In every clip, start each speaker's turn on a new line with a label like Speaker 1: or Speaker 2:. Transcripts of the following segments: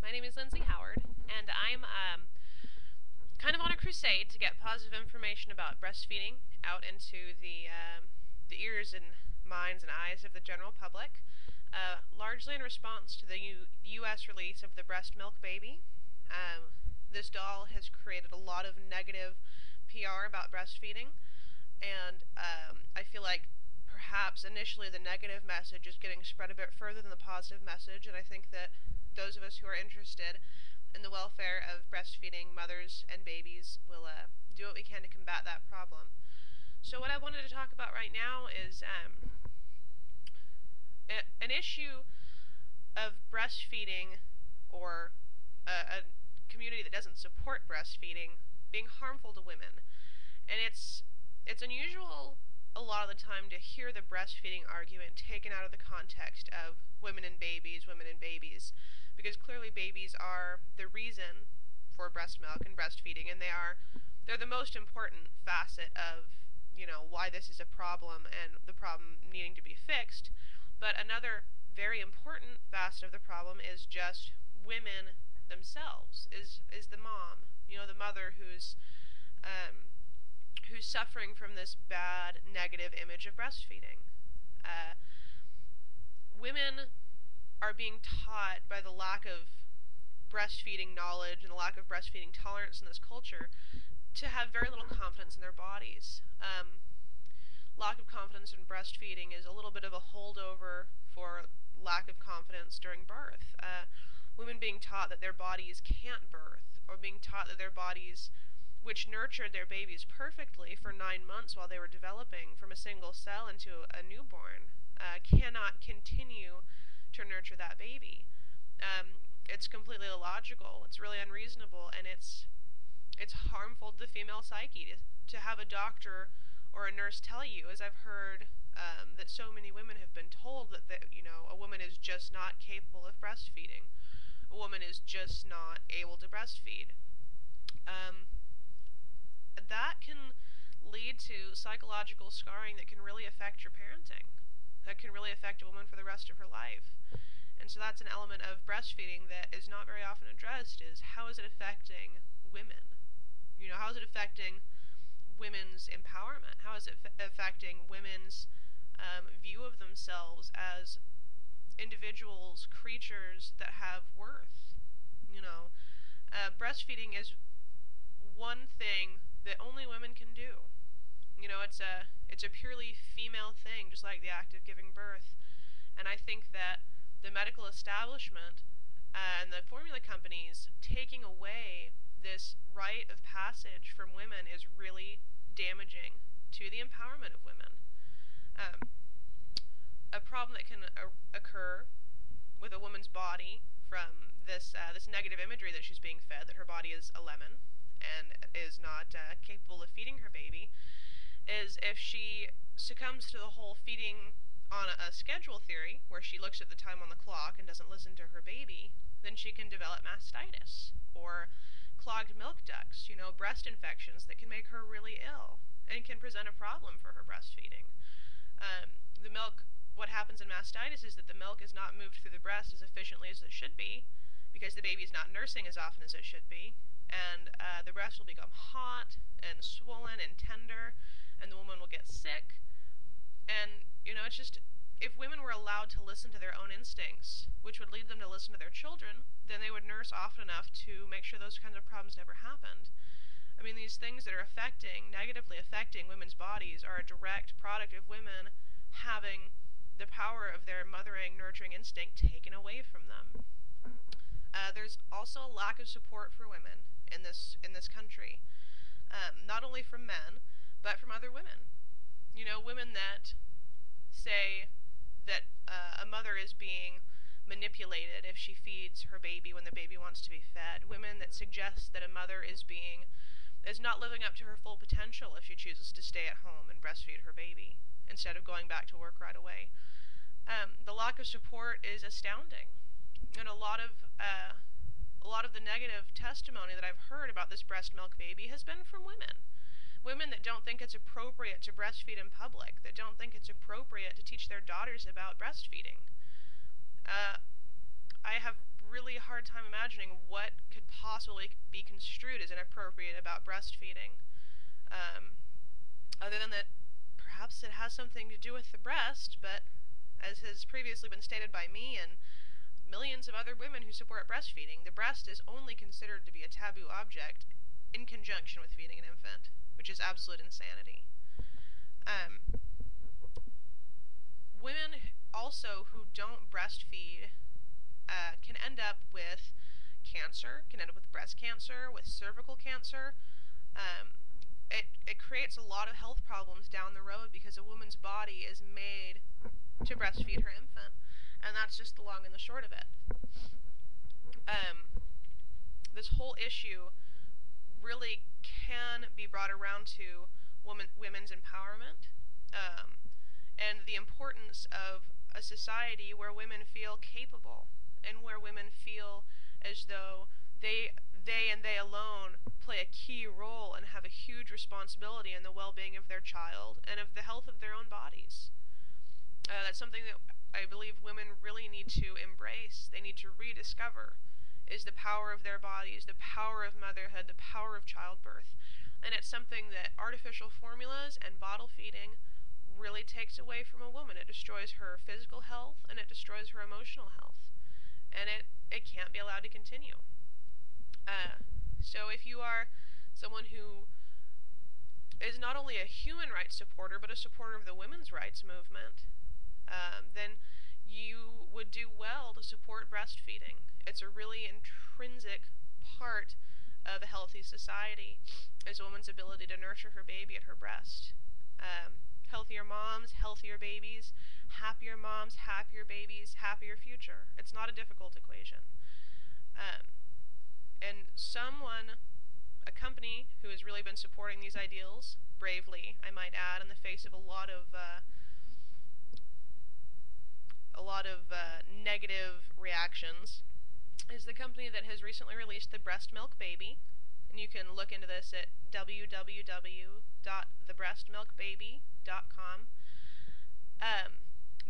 Speaker 1: My name is Lindsay Howard, and I'm kind of on a crusade to get positive information about breastfeeding out into the ears and minds and eyes of the general public, largely in response to the U.S. release of the breast milk baby. This doll has created a lot of negative PR about breastfeeding, and I feel like perhaps initially the negative message is getting spread a bit further than the positive message, and I think that those of us who are interested in the welfare of breastfeeding mothers and babies will do what we can to combat that problem. So what I wanted to talk about right now is an issue of breastfeeding, or a community that doesn't support breastfeeding, being harmful to women. And it's unusual a lot of the time to hear the breastfeeding argument taken out of the context of women and babies, because clearly babies are the reason for breast milk and breastfeeding, and they're the most important facet of, why this is a problem and the problem needing to be fixed. But another very important facet of the problem is just women themselves, is the mom, the mother who's suffering from this bad negative image of breastfeeding. Women are being taught, by the lack of breastfeeding knowledge and the lack of breastfeeding tolerance in this culture, to have very little confidence in their bodies. Lack of confidence in breastfeeding is a little bit of a holdover for lack of confidence during birth. Women being taught that their bodies can't birth, or being taught that their bodies, which nurtured their babies perfectly for 9 months while they were developing from a single cell into a newborn, cannot continue to nurture that baby. It's completely illogical, it's really unreasonable, and it's harmful to the female psyche to have a doctor or a nurse tell you, as I've heard, that so many women have been told that a woman is just not capable of breastfeeding. A woman is just not able to breastfeed. That can lead to psychological scarring that can really affect your parenting, that can really affect a woman for the rest of her life. And so that's an element of breastfeeding that is not very often addressed, is how is it affecting women? How is it affecting women's empowerment? How is it affecting women's view of themselves as individuals, creatures that have worth? Breastfeeding is one thing that only women can do. It's a purely female thing, just like the act of giving birth. And I think that the medical establishment and the formula companies taking away this rite of passage from women is really damaging to the empowerment of women. A problem that can occur with a woman's body from this negative imagery that she's being fed, that her body is a lemon and is not capable of feeding her baby, is if she succumbs to the whole feeding on a schedule theory, where she looks at the time on the clock and doesn't listen to her baby, then she can develop mastitis, or clogged milk ducts, breast infections that can make her really ill and can present a problem for her breastfeeding. The milk, what happens in mastitis is that the milk is not moved through the breast as efficiently as it should be, because the baby is not nursing as often as it should be, and the breast will become hot and swollen and tender, and the woman will get sick. And, it's just, if women were allowed to listen to their own instincts, which would lead them to listen to their children, then they would nurse often enough to make sure those kinds of problems never happened. I mean, these things that are negatively affecting women's bodies are a direct product of women having the power of their mothering, nurturing instinct taken away from them. There's also a lack of support for women in this country, not only from men, but from other women. Women that say that a mother is being manipulated if she feeds her baby when the baby wants to be fed. Women that suggest that a mother is not living up to her full potential if she chooses to stay at home and breastfeed her baby instead of going back to work right away. The lack of support is astounding, and a lot of the negative testimony that I've heard about this breast milk baby has been from women. Women that don't think it's appropriate to breastfeed in public, that don't think it's appropriate to teach their daughters about breastfeeding. I have really hard time imagining what could possibly be construed as inappropriate about breastfeeding. Um, Other than that, perhaps it has something to do with the breast, but as has previously been stated by me and millions of other women who support breastfeeding, the breast is only considered to be a taboo object in conjunction with feeding an infant, which is absolute insanity. Um, Women also who don't breastfeed can end up with cancer, can end up with breast cancer, with cervical cancer. Um, it creates a lot of health problems down the road because a woman's body is made to breastfeed her infant, and that's just the long and the short of it. This whole issue really can be brought around to women's empowerment, and the importance of a society where women feel capable and where women feel as though they and they alone play a key role and have a huge responsibility in the well-being of their child and of the health of their own bodies. That's something that I believe women really need to embrace. They need to rediscover is the power of their bodies, the power of motherhood, the power of childbirth. And it's something that artificial formulas and bottle feeding really takes away from a woman. It destroys her physical health and it destroys her emotional health. And it can't be allowed to continue. So if you are someone who is not only a human rights supporter, but a supporter of the women's rights movement, then you would do well to support breastfeeding. It's a really intrinsic part of a healthy society, is a woman's ability to nurture her baby at her breast. Healthier moms, healthier babies, happier moms, happier babies, happier future. It's not a difficult equation. And a company who has really been supporting these ideals, bravely, I might add, in the face of a lot of negative reactions, is the company that has recently released the breast milk baby. And you can look into this at www.thebreastmilkbaby.com.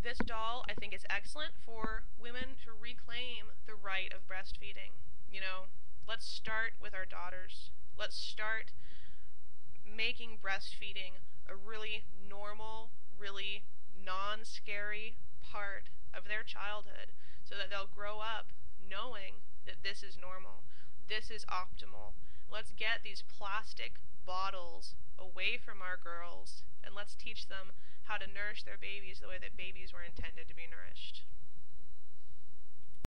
Speaker 1: This doll, I think, is excellent for women to reclaim the right of breastfeeding. You know, let's start with our daughters. Let's start making breastfeeding a really normal, really non-scary part of their childhood so that they'll grow up knowing that this is normal, this is optimal. Let's get these plastic bottles away from our girls and let's teach them how to nourish their babies the way that babies were intended to be nourished.